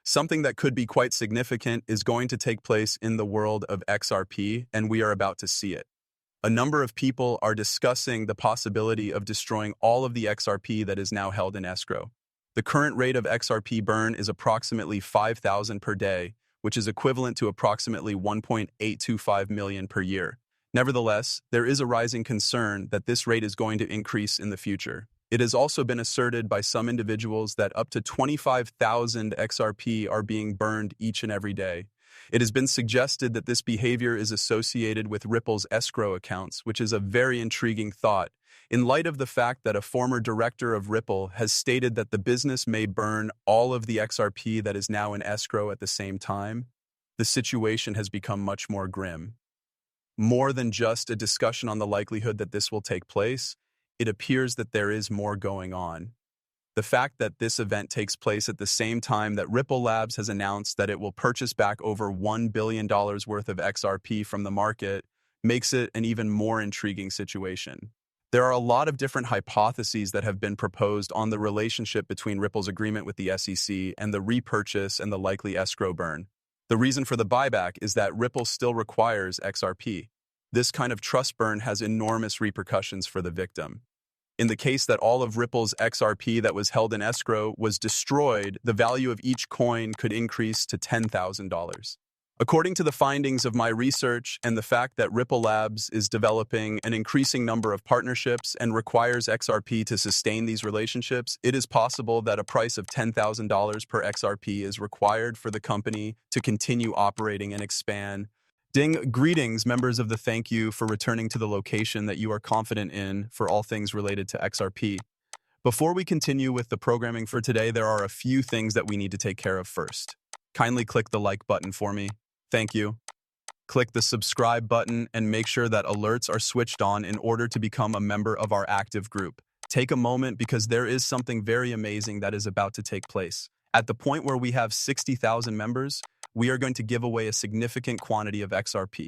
Something that could be quite significant is going to take place in the world of XRP, and we are about to see it. A number of people are discussing the possibility of destroying all of the XRP that is now held in escrow. The current rate of XRP burn is approximately 5,000 per day, which is equivalent to approximately 1.825 million per year. Nevertheless, there is a rising concern that this rate is going to increase in the future. It has also been asserted by some individuals that up to 25,000 XRP are being burned each and every day. It has been suggested that this behavior is associated with Ripple's escrow accounts, which is a very intriguing thought, in light of the fact that a former director of Ripple has stated that the business may burn all of the XRP that is now in escrow at the same time. The situation has become much more grim. More than just a discussion on the likelihood that this will take place, it appears that there is more going on. The fact that this event takes place at the same time that Ripple Labs has announced that it will purchase back over $1 billion worth of XRP from the market makes it an even more intriguing situation. There are a lot of different hypotheses that have been proposed on the relationship between Ripple's agreement with the SEC and the repurchase and the likely escrow burn. The reason for the buyback is that Ripple still requires XRP. This kind of trust burn has enormous repercussions for the victim. In the case that all of Ripple's XRP that was held in escrow was destroyed, the value of each coin could increase to $10,000. According to the findings of my research and the fact that Ripple Labs is developing an increasing number of partnerships and requires XRP to sustain these relationships, it is possible that a price of $10,000 per XRP is required for the company to continue operating and expand. Greetings, members of the Thank You for returning to the location that you are confident in for all things related to XRP. Before we continue with the programming for today, there are a few things that we need to take care of first. Kindly click the like button for me. Thank you. Click the subscribe button and make sure that alerts are switched on in order to become a member of our active group. Take a moment because there is something very amazing that is about to take place. At the point where we have 60,000 members, we are going to give away a significant quantity of XRP.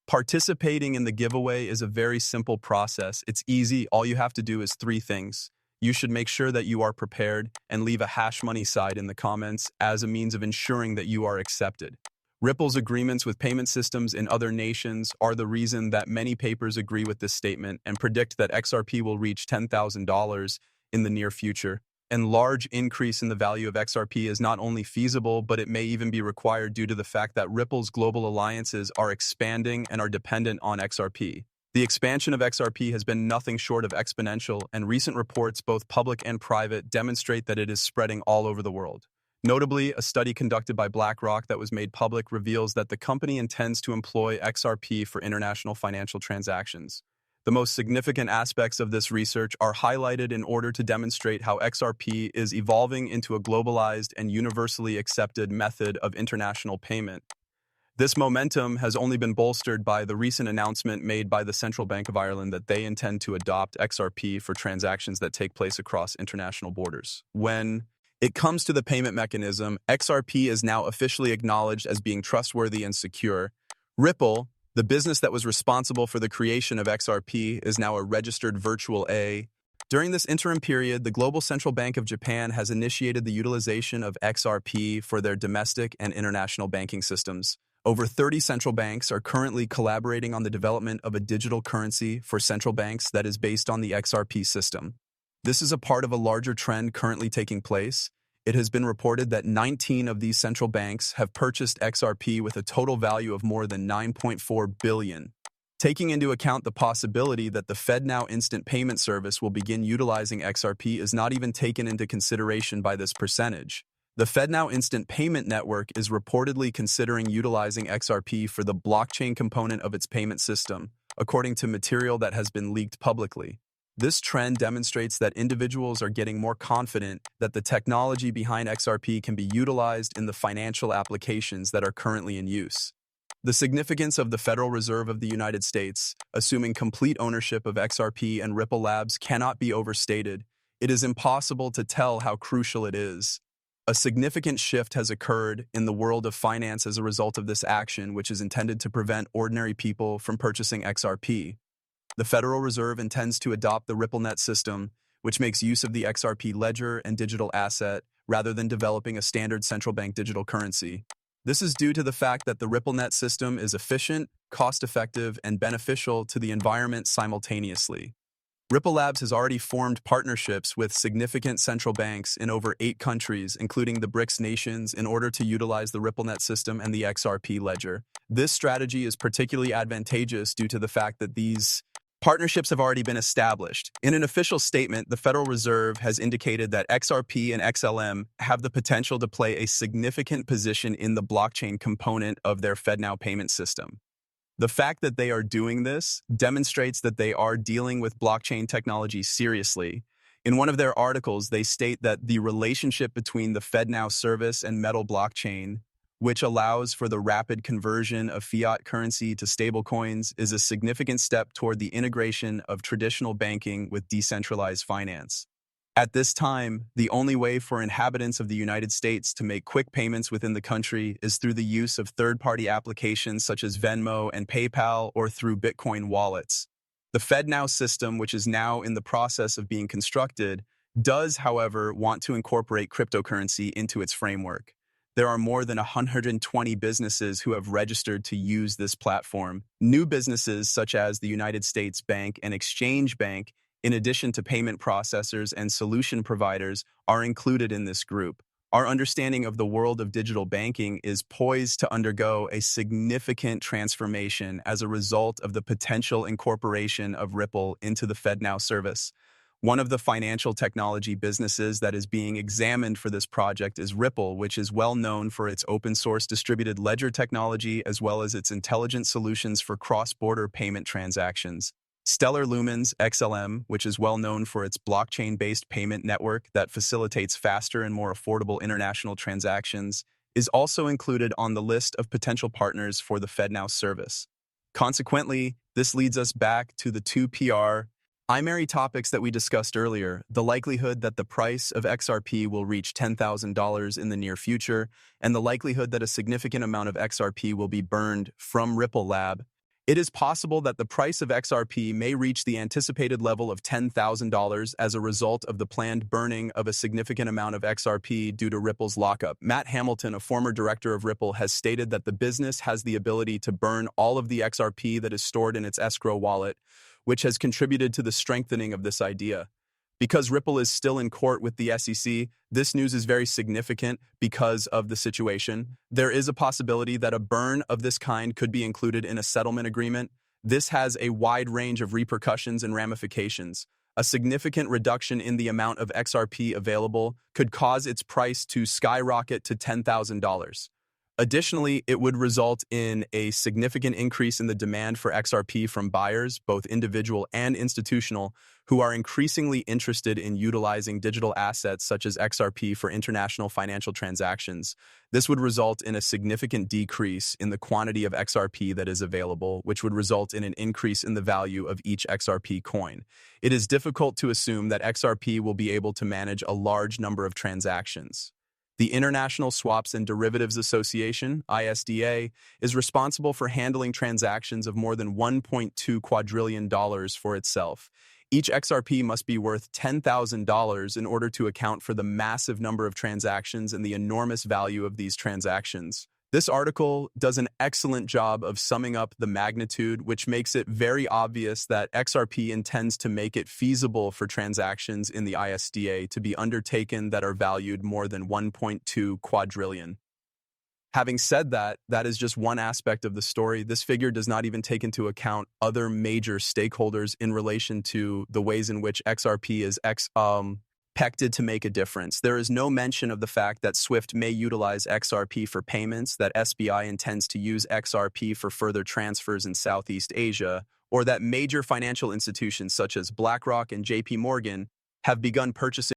Participating in the giveaway is a very simple process. It's easy. All you have to do is 3 things. You should make sure that you are prepared and leave a hash money side in the comments as a means of ensuring that you are accepted. Ripple's agreements with payment systems in other nations are the reason that many papers agree with this statement and predict that XRP will reach $10,000 in the near future. And large increase in the value of XRP is not only feasible, but it may even be required due to the fact that Ripple's global alliances are expanding and are dependent on XRP. The expansion of XRP has been nothing short of exponential, and recent reports, both public and private, demonstrate that it is spreading all over the world. Notably, a study conducted by BlackRock that was made public reveals that the company intends to employ XRP for international financial transactions. The most significant aspects of this research are highlighted in order to demonstrate how XRP is evolving into a globalized and universally accepted method of international payment. This momentum has only been bolstered by the recent announcement made by the Central Bank of Ireland that they intend to adopt XRP for transactions that take place across international borders. When it comes to the payment mechanism, XRP is now officially acknowledged as being trustworthy and secure. Ripple, the business that was responsible for the creation of XRP, is now a registered virtual A. During this interim period, the Global Central Bank of Japan has initiated the utilization of XRP for their domestic and international banking systems. Over 30 central banks are currently collaborating on the development of a digital currency for central banks that is based on the XRP system. This is a part of a larger trend currently taking place. It has been reported that 19 of these central banks have purchased XRP with a total value of more than $9.4 billion. Taking into account the possibility that the FedNow instant payment service will begin utilizing XRP is not even taken into consideration by this percentage. The FedNow instant payment network is reportedly considering utilizing XRP for the blockchain component of its payment system, according to material that has been leaked publicly. This trend demonstrates that individuals are getting more confident that the technology behind XRP can be utilized in the financial applications that are currently in use. The significance of the Federal Reserve of the United States, assuming complete ownership of XRP and Ripple Labs, cannot be overstated. It is impossible to tell how crucial it is. A significant shift has occurred in the world of finance as a result of this action, which is intended to prevent ordinary people from purchasing XRP. The Federal Reserve intends to adopt the RippleNet system, which makes use of the XRP ledger and digital asset, rather than developing a standard central bank digital currency. This is due to the fact that the RippleNet system is efficient, cost-effective, and beneficial to the environment simultaneously. Ripple Labs has already formed partnerships with significant central banks in over 8 countries, including the BRICS nations, in order to utilize the RippleNet system and the XRP ledger. This strategy is particularly advantageous due to the fact that these partnerships have already been established. In an official statement, the Federal Reserve has indicated that XRP and XLM have the potential to play a significant position in the blockchain component of their FedNow payment system. The fact that they are doing this demonstrates that they are dealing with blockchain technology seriously. In one of their articles, they state that the relationship between the FedNow service and Metal blockchain, which allows for the rapid conversion of fiat currency to stablecoins, is a significant step toward the integration of traditional banking with decentralized finance. At this time, the only way for inhabitants of the United States to make quick payments within the country is through the use of third-party applications such as Venmo and PayPal or through Bitcoin wallets. The FedNow system, which is now in the process of being constructed, does, however, want to incorporate cryptocurrency into its framework. There are more than 120 businesses who have registered to use this platform. New businesses such as the United States Bank and Exchange Bank, in addition to payment processors and solution providers, are included in this group. Our understanding of the world of digital banking is poised to undergo a significant transformation as a result of the potential incorporation of Ripple into the FedNow service. One of the financial technology businesses that is being examined for this project is Ripple, which is well known for its open-source distributed ledger technology as well as its intelligent solutions for cross-border payment transactions. Stellar Lumens XLM, which is well known for its blockchain-based payment network that facilitates faster and more affordable international transactions, is also included on the list of potential partners for the FedNow service. Consequently, this leads us back to the two primary topics that we discussed earlier: the likelihood that the price of XRP will reach $10,000 in the near future, and the likelihood that a significant amount of XRP will be burned from Ripple Lab. It is possible that the price of XRP may reach the anticipated level of $10,000 as a result of the planned burning of a significant amount of XRP due to Ripple's lockup. Matt Hamilton, a former director of Ripple, has stated that the business has the ability to burn all of the XRP that is stored in its escrow wallet, which has contributed to the strengthening of this idea. Because Ripple is still in court with the SEC, this news is very significant because of the situation. There is a possibility that a burn of this kind could be included in a settlement agreement. This has a wide range of repercussions and ramifications. A significant reduction in the amount of XRP available could cause its price to skyrocket to $10,000. Additionally, it would result in a significant increase in the demand for XRP from buyers, both individual and institutional, who are increasingly interested in utilizing digital assets such as XRP for international financial transactions. This would result in a significant decrease in the quantity of XRP that is available, which would result in an increase in the value of each XRP coin. It is difficult to assume that XRP will be able to manage a large number of transactions. The International Swaps and Derivatives Association, ISDA, is responsible for handling transactions of more than $1.2 quadrillion for itself. Each XRP must be worth $10,000 in order to account for the massive number of transactions and the enormous value of these transactions. This article does an excellent job of summing up the magnitude, which makes it very obvious that XRP intends to make it feasible for transactions in the ISDA to be undertaken that are valued more than 1.2 quadrillion. Having said that, that is just one aspect of the story. This figure does not even take into account other major stakeholders in relation to the ways in which XRP is expected to make a difference. There is no mention of the fact that SWIFT may utilize XRP for payments, that SBI intends to use XRP for further transfers in Southeast Asia, or that major financial institutions such as BlackRock and JP Morgan have begun purchasing